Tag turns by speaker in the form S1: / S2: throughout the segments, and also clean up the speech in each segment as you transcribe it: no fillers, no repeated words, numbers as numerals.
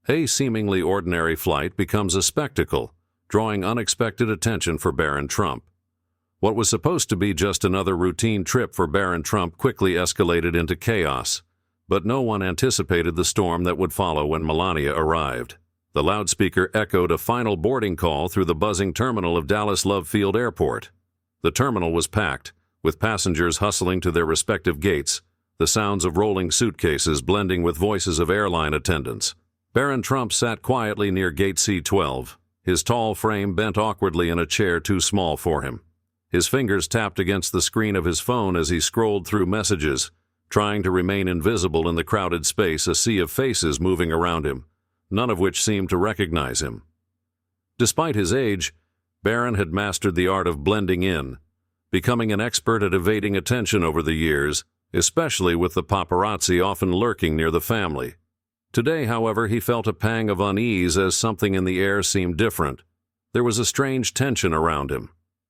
S1: A seemingly ordinary flight becomes a spectacle, drawing unexpected attention for Barron Trump. What was supposed to be just another routine trip for Barron Trump quickly escalated into chaos, but no one anticipated the storm that would follow when Melania arrived. The loudspeaker echoed a final boarding call through the buzzing terminal of Dallas Love Field Airport. The terminal was packed, with passengers hustling to their respective gates, the sounds of rolling suitcases blending with voices of airline attendants. Barron Trump sat quietly near gate C-12, his tall frame bent awkwardly in a chair too small for him. His fingers tapped against the screen of his phone as he scrolled through messages, trying to remain invisible in the crowded space, a sea of faces moving around him, none of which seemed to recognize him. Despite his age, Barron had mastered the art of blending in, becoming an expert at evading attention over the years, especially with the paparazzi often lurking near the family. Today, however, he felt a pang of unease as something in the air seemed different. There was a strange tension around him.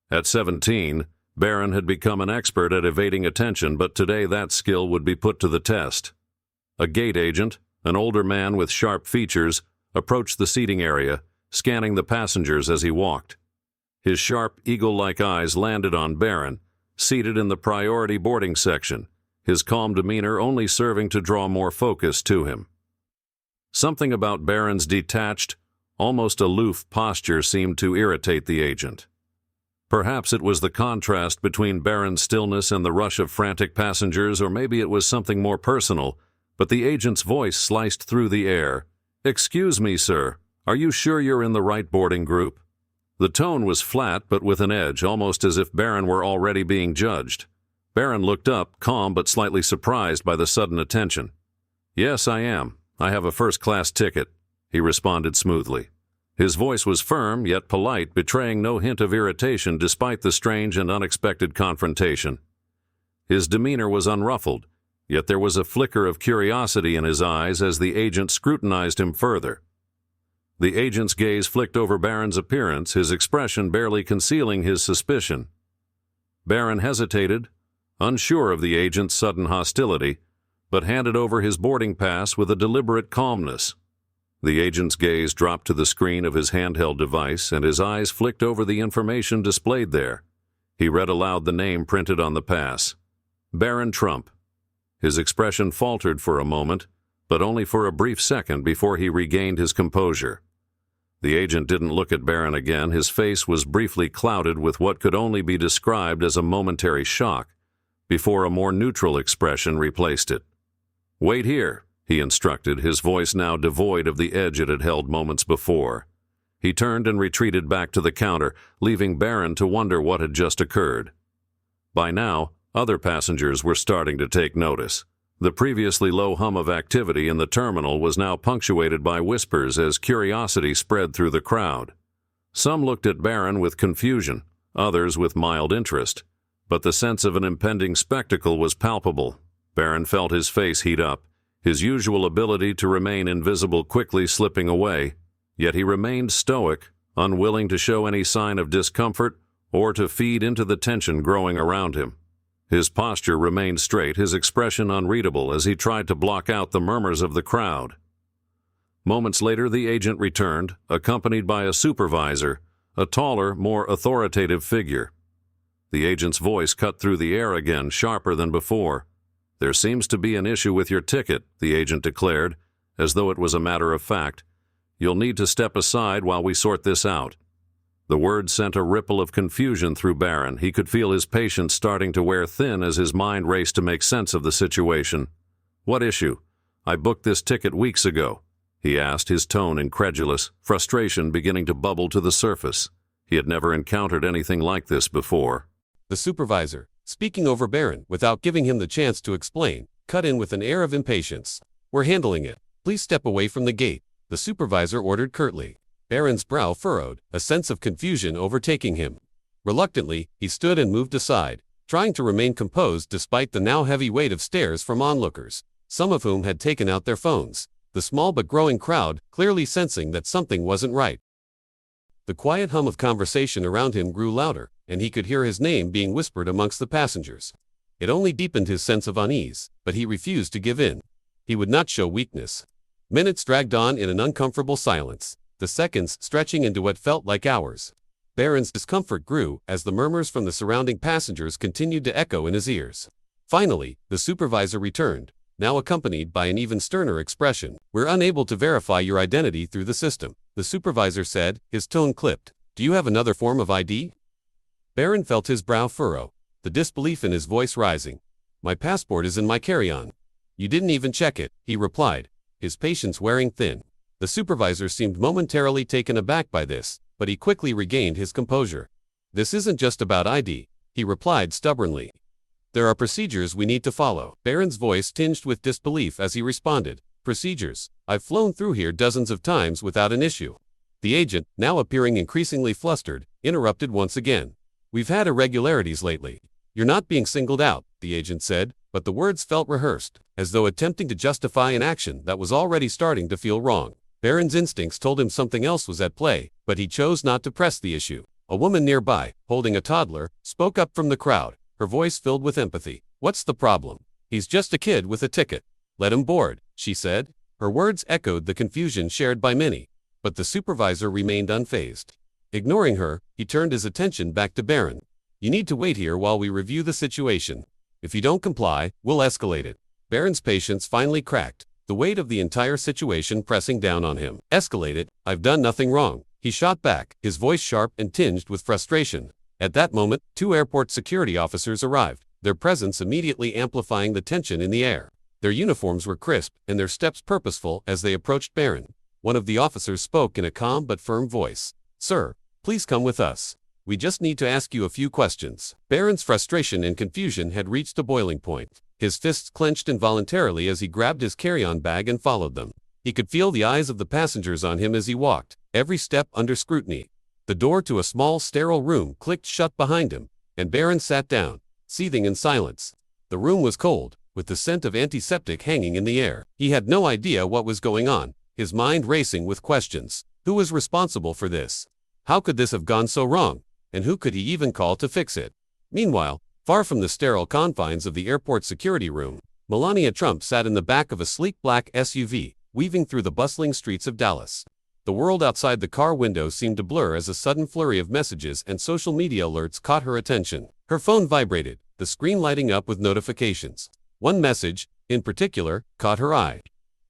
S1: At 17, Barron had become an expert at evading attention, but today that skill would be put to the test. A gate agent, an older man with sharp features, approached the seating area, scanning the passengers as he walked. His sharp, eagle-like eyes landed on Barron, seated in the priority boarding section, his calm demeanor only serving to draw more focus to him. Something about Barron's detached, almost aloof posture seemed to irritate the agent. Perhaps it was the contrast between Barron's stillness and the rush of frantic passengers, or maybe it was something more personal, but the agent's voice sliced through the air. "Excuse me, sir. Are you sure you're in the right boarding group?" The tone was flat but with an edge, almost as if Barron were already being judged. Barron looked up, calm but slightly surprised by the sudden attention. "Yes, I am. I have a first-class ticket," he responded smoothly. His voice was firm yet polite, betraying no hint of irritation despite the strange and unexpected confrontation. His demeanor was unruffled, yet there was a flicker of curiosity in his eyes as the agent scrutinized him further. The agent's gaze flicked over Barron's appearance, his expression barely concealing his suspicion. Barron hesitated, unsure of the agent's sudden hostility, but handed over his boarding pass with a deliberate calmness. The agent's gaze dropped to the screen of his handheld device, and his eyes flicked over the information displayed there. He read aloud the name printed on the pass. Barron Trump. His expression faltered for a moment, but only for a brief second before he regained his composure. The agent didn't look at Barron again. His face was briefly clouded with what could only be described as a momentary shock, before a more neutral expression replaced it. "Wait here," he instructed, his voice now devoid of the edge it had held moments before. He turned and retreated back to the counter, leaving Barron to wonder what had just occurred. By now, other passengers were starting to take notice. The previously low hum of activity in the terminal was now punctuated by whispers as curiosity spread through the crowd. Some looked at Barron with confusion, others with mild interest, but the sense of an impending spectacle was palpable. Barron felt his face heat up, his usual ability to remain invisible quickly slipping away, yet he remained stoic, unwilling to show any sign of discomfort or to feed into the tension growing around him. His posture remained straight, his expression unreadable as he tried to block out the murmurs of the crowd. Moments later, the agent returned, accompanied by a supervisor, a taller, more authoritative figure. The agent's voice cut through the air again, sharper than before. "There seems to be an issue with your ticket," the agent declared, as though it was a matter of fact. "You'll need to step aside while we sort this out." The words sent a ripple of confusion through Barron. He could feel his patience starting to wear thin as his mind raced to make sense of the situation. "What issue? I booked this ticket weeks ago," he asked, his tone incredulous, frustration beginning to bubble to the surface. He had never encountered anything like this before.
S2: The supervisor, speaking over Barron without giving him the chance to explain, cut in with an air of impatience. "We're handling it. Please step away from the gate," the supervisor ordered curtly. Barron's brow furrowed, a sense of confusion overtaking him. Reluctantly, he stood and moved aside, trying to remain composed despite the now heavy weight of stares from onlookers, some of whom had taken out their phones, the small but growing crowd clearly sensing that something wasn't right. The quiet hum of conversation around him grew louder, and he could hear his name being whispered amongst the passengers. It only deepened his sense of unease, but he refused to give in. He would not show weakness. Minutes dragged on in an uncomfortable silence, the seconds stretching into what felt like hours. Barron's discomfort grew as the murmurs from the surrounding passengers continued to echo in his ears. Finally, the supervisor returned, now accompanied by an even sterner expression. "We're unable to verify your identity through the system," the supervisor said, his tone clipped. "Do you have another form of ID?" Barron felt his brow furrow, the disbelief in his voice rising. "My passport is in my carry-on." "You didn't even check it," he replied, his patience wearing thin. The supervisor seemed momentarily taken aback by this, but he quickly regained his composure. "This isn't just about ID," he replied stubbornly. "There are procedures we need to follow." Barron's voice tinged with disbelief as he responded. "Procedures? I've flown through here dozens of times without an issue." The agent, now appearing increasingly flustered, interrupted once again. "We've had irregularities lately." "You're not being singled out," the agent said, but the words felt rehearsed, as though attempting to justify an action that was already starting to feel wrong. Barron's instincts told him something else was at play, but he chose not to press the issue. A woman nearby, holding a toddler, spoke up from the crowd, her voice filled with empathy. "What's the problem? He's just a kid with a ticket. Let him board," she said. Her words echoed the confusion shared by many, but the supervisor remained unfazed. Ignoring her, he turned his attention back to Barron. "You need to wait here while we review the situation. If you don't comply, we'll escalate it." Barron's patience finally cracked, the weight of the entire situation pressing down on him. "Escalate it? I've done nothing wrong," he shot back, his voice sharp and tinged with frustration. At that moment, 2 airport security officers arrived, their presence immediately amplifying the tension in the air. Their uniforms were crisp, and their steps purposeful as they approached Barron. One of the officers spoke in a calm but firm voice. "Sir, please come with us. We just need to ask you a few questions." Barron's frustration and confusion had reached a boiling point. His fists clenched involuntarily as he grabbed his carry-on bag and followed them. He could feel the eyes of the passengers on him as he walked, every step under scrutiny. The door to a small, sterile room clicked shut behind him, and Barron sat down, seething in silence. The room was cold, with the scent of antiseptic hanging in the air. He had no idea what was going on, his mind racing with questions. Who was responsible for this? How could this have gone so wrong? And who could he even call to fix it? Meanwhile, far from the sterile confines of the airport security room, Melania Trump sat in the back of a sleek black SUV, weaving through the bustling streets of Dallas. The world outside the car window seemed to blur as a sudden flurry of messages and social media alerts caught her attention. Her phone vibrated, the screen lighting up with notifications. One message, in particular, caught her eye.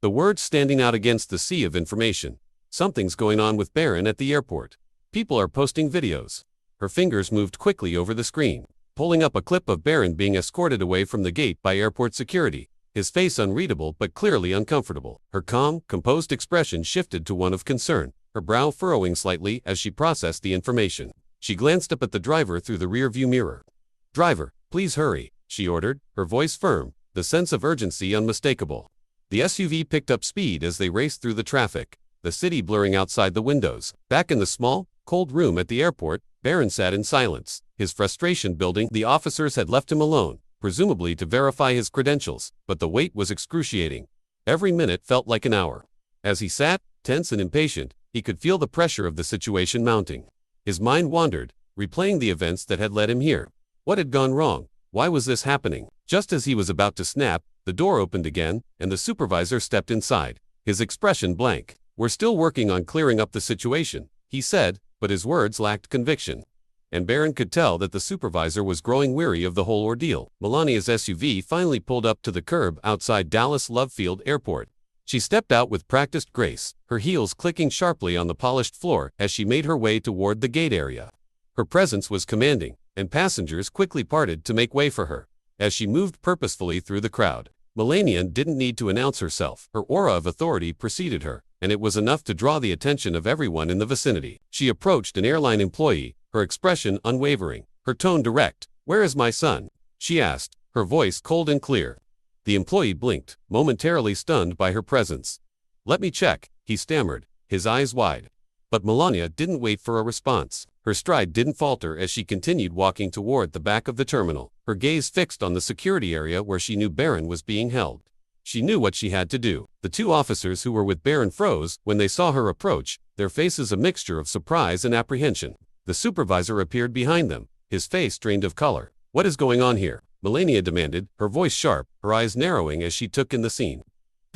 S2: The words standing out against the sea of information. "Something's going on with Barron at the airport. People are posting videos." Her fingers moved quickly over the screen, pulling up a clip of Barron being escorted away from the gate by airport security, his face unreadable but clearly uncomfortable. Her calm, composed expression shifted to one of concern, her brow furrowing slightly as she processed the information. She glanced up at the driver through the rearview mirror. "Driver, please hurry," she ordered, her voice firm, the sense of urgency unmistakable. The SUV picked up speed as they raced through the traffic, the city blurring outside the windows. Back in the small, cold room at the airport, Barron sat in silence, his frustration building. The officers had left him alone, presumably to verify his credentials, but the wait was excruciating. Every minute felt like an hour. As he sat, tense and impatient, he could feel the pressure of the situation mounting. His mind wandered, replaying the events that had led him here. What had gone wrong? Why was this happening? Just as he was about to snap, the door opened again, and the supervisor stepped inside, his expression blank. "We're still working on clearing up the situation," he said, but his words lacked conviction. And Barron could tell that the supervisor was growing weary of the whole ordeal. Melania's SUV finally pulled up to the curb outside Dallas Love Field Airport. She stepped out with practiced grace, her heels clicking sharply on the polished floor as she made her way toward the gate area. Her presence was commanding, and passengers quickly parted to make way for her. As she moved purposefully through the crowd, Melania didn't need to announce herself. Her aura of authority preceded her, and it was enough to draw the attention of everyone in the vicinity. She approached an airline employee, her expression unwavering, her tone direct. "Where is my son?" she asked, her voice cold and clear. The employee blinked, momentarily stunned by her presence. "Let me check," he stammered, his eyes wide. But Melania didn't wait for a response. Her stride didn't falter as she continued walking toward the back of the terminal, her gaze fixed on the security area where she knew Barron was being held. She knew what she had to do. The 2 officers who were with Barron froze when they saw her approach, their faces a mixture of surprise and apprehension. The supervisor appeared behind them, his face drained of color. "What is going on here?" Melania demanded, her voice sharp, her eyes narrowing as she took in the scene.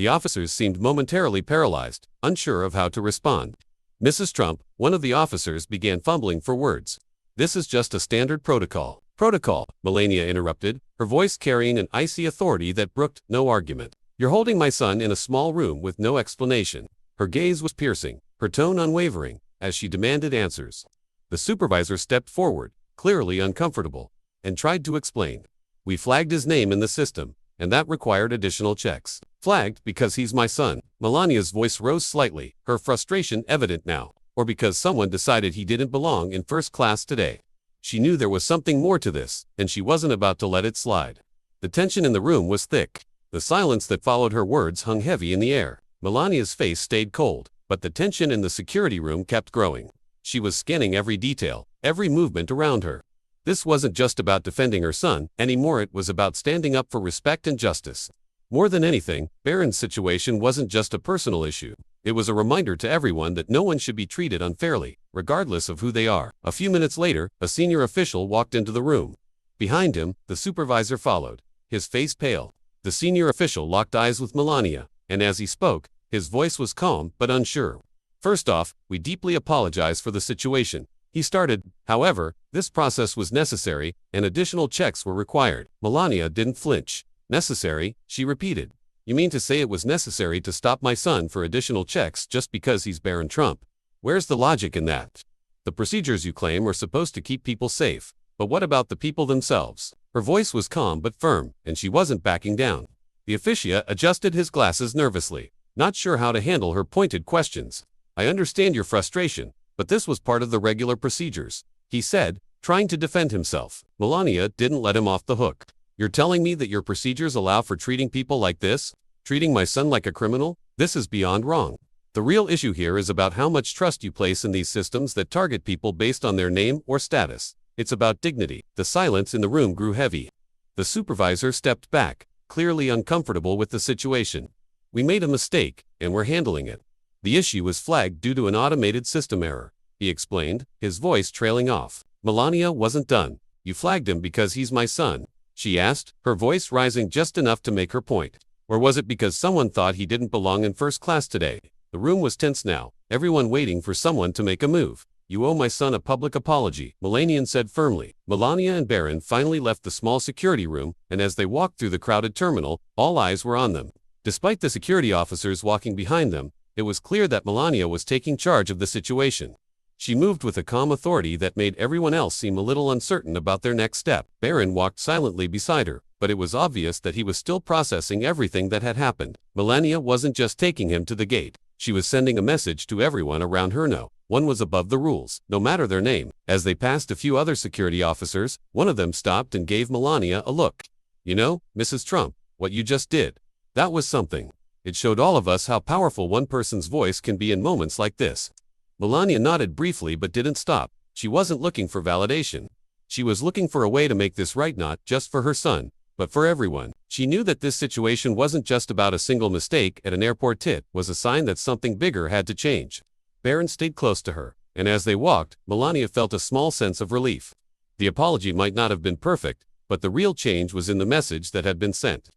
S2: The officers seemed momentarily paralyzed, unsure of how to respond. Mrs. Trump, one of the officers, began fumbling for words. "This is just a standard protocol." "Protocol," Melania interrupted, her voice carrying an icy authority that brooked no argument. "You're holding my son in a small room with no explanation." Her gaze was piercing, her tone unwavering, as she demanded answers. The supervisor stepped forward, clearly uncomfortable, and tried to explain. "We flagged his name in the system, and that required additional checks." "Flagged because he's my son." Melania's voice rose slightly, her frustration evident now. "Or because someone decided he didn't belong in first class today." She knew there was something more to this, and she wasn't about to let it slide. The tension in the room was thick. The silence that followed her words hung heavy in the air. Melania's face stayed cold, but the tension in the security room kept growing. She was scanning every detail, every movement around her. This wasn't just about defending her son anymore, it was about standing up for respect and justice. More than anything, Barron's situation wasn't just a personal issue. It was a reminder to everyone that no one should be treated unfairly, regardless of who they are. A few minutes later, a senior official walked into the room. Behind him, the supervisor followed, his face pale. The senior official locked eyes with Melania, and as he spoke, his voice was calm but unsure. "First off, we deeply apologize for the situation," he started. "However, this process was necessary, and additional checks were required." Melania didn't flinch. "Necessary?" she repeated. "You mean to say it was necessary to stop my son for additional checks just because he's Barron Trump? Where's the logic in that? The procedures you claim are supposed to keep people safe, but what about the people themselves?" Her voice was calm but firm, and she wasn't backing down. The official adjusted his glasses nervously, not sure how to handle her pointed questions. "I understand your frustration, but this was part of the regular procedures," he said, trying to defend himself. Melania didn't let him off the hook. "You're telling me that your procedures allow for treating people like this? Treating my son like a criminal? This is beyond wrong. The real issue here is about how much trust you place in these systems that target people based on their name or status. It's about dignity." The silence in the room grew heavy. The supervisor stepped back, clearly uncomfortable with the situation. "We made a mistake, and we're handling it. The issue was flagged due to an automated system error," he explained, his voice trailing off. Melania wasn't done. "You flagged him because he's my son?" she asked, her voice rising just enough to make her point. "Or was it because someone thought he didn't belong in first class today?" The room was tense now, everyone waiting for someone to make a move. "You owe my son a public apology," Melania said firmly. Melania and Barron finally left the small security room, and as they walked through the crowded terminal, all eyes were on them. Despite the security officers walking behind them, it was clear that Melania was taking charge of the situation. She moved with a calm authority that made everyone else seem a little uncertain about their next step. Barron walked silently beside her, but it was obvious that he was still processing everything that had happened. Melania wasn't just taking him to the gate. She was sending a message to everyone around her. No one was above the rules, no matter their name. As they passed a few other security officers, one of them stopped and gave Melania a look. "You know, Mrs. Trump, what you just did, that was something. It showed all of us how powerful one person's voice can be in moments like this." Melania nodded briefly but didn't stop. She wasn't looking for validation. She was looking for a way to make this right, not just for her son, but for everyone. She knew that this situation wasn't just about a single mistake at an airport. It was a sign that something bigger had to change. Barron stayed close to her, and as they walked, Melania felt a small sense of relief. The apology might not have been perfect, but the real change was in the message that had been sent.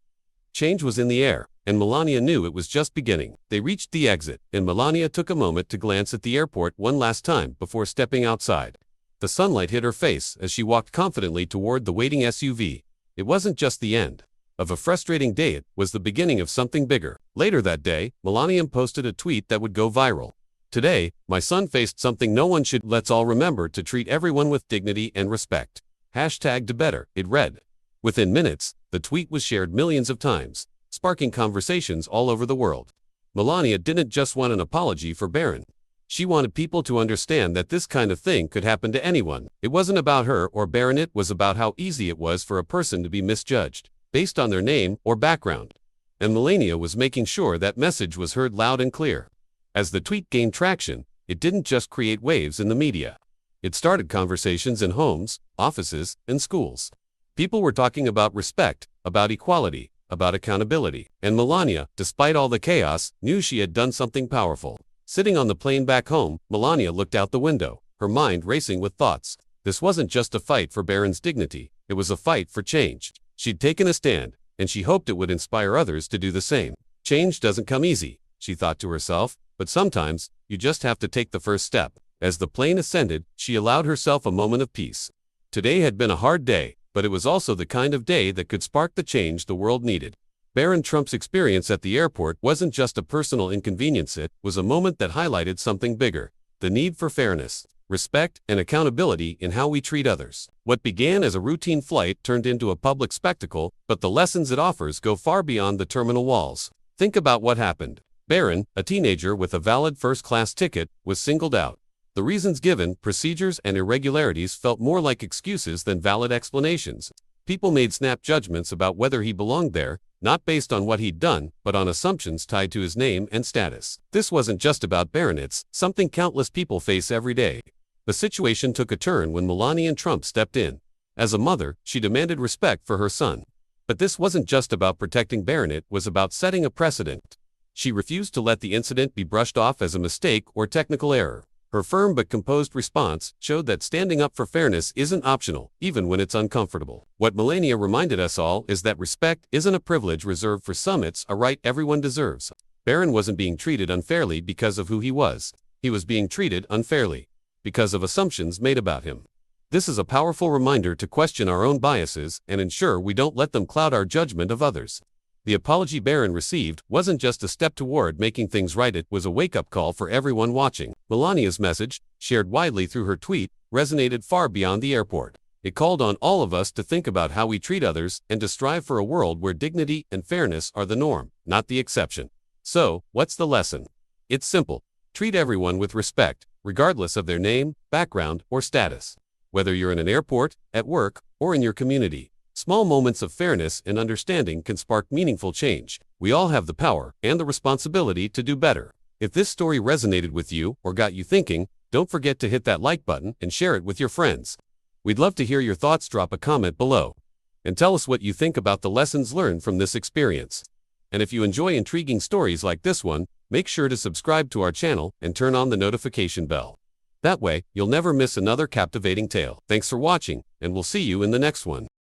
S2: Change was in the air, and Melania knew it was just beginning. They reached the exit, and Melania took a moment to glance at the airport one last time before stepping outside. The sunlight hit her face as she walked confidently toward the waiting SUV. It wasn't just the end of a frustrating day, it was the beginning of something bigger. Later that day, Melania posted a tweet that would go viral. "Today, my son faced something no one should. Let's all remember to treat everyone with dignity and respect. #DoBetter," it read. Within minutes, the tweet was shared millions of times, sparking conversations all over the world. Melania didn't just want an apology for Barron. She wanted people to understand that this kind of thing could happen to anyone. It wasn't about her or Barron, it was about how easy it was for a person to be misjudged, based on their name or background. And Melania was making sure that message was heard loud and clear. As the tweet gained traction, it didn't just create waves in the media. It started conversations in homes, offices, and schools. People were talking about respect, about equality, about accountability. And Melania, despite all the chaos, knew she had done something powerful. Sitting on the plane back home, Melania looked out the window, her mind racing with thoughts. This wasn't just a fight for Barron's dignity, it was a fight for change. She'd taken a stand, and she hoped it would inspire others to do the same. Change doesn't come easy, she thought to herself, but sometimes, you just have to take the first step. As the plane ascended, she allowed herself a moment of peace. Today had been a hard day, but it was also the kind of day that could spark the change the world needed. Barron Trump's experience at the airport wasn't just a personal inconvenience, it was a moment that highlighted something bigger: the need for fairness, respect, and accountability in how we treat others. What began as a routine flight turned into a public spectacle, but the lessons it offers go far beyond the terminal walls. Think about what happened. Barron, a teenager with a valid first-class ticket, was singled out. The reasons given, procedures and irregularities, felt more like excuses than valid explanations. People made snap judgments about whether he belonged there, not based on what he'd done, but on assumptions tied to his name and status. This wasn't just about Barron, it's something countless people face every day. The situation took a turn when Melania Trump stepped in. As a mother, she demanded respect for her son. But this wasn't just about protecting Barron, it was about setting a precedent. She refused to let the incident be brushed off as a mistake or technical error. Her firm but composed response showed that standing up for fairness isn't optional, even when it's uncomfortable. What Melania reminded us all is that respect isn't a privilege reserved for some, it's a right everyone deserves. Barron wasn't being treated unfairly because of who he was. He was being treated unfairly because of assumptions made about him. This is a powerful reminder to question our own biases and ensure we don't let them cloud our judgment of others. The apology Barron received wasn't just a step toward making things right, it was a wake-up call for everyone watching. Melania's message, shared widely through her tweet, resonated far beyond the airport. It called on all of us to think about how we treat others and to strive for a world where dignity and fairness are the norm, not the exception. So, what's the lesson? It's simple. Treat everyone with respect, regardless of their name, background, or status. Whether you're in an airport, at work, or in your community, small moments of fairness and understanding can spark meaningful change. We all have the power and the responsibility to do better. If this story resonated with you or got you thinking, don't forget to hit that like button and share it with your friends. We'd love to hear your thoughts. Drop a comment below and tell us what you think about the lessons learned from this experience. And if you enjoy intriguing stories like this one, make sure to subscribe to our channel and turn on the notification bell. That way, you'll never miss another captivating tale. Thanks for watching, and we'll see you in the next one.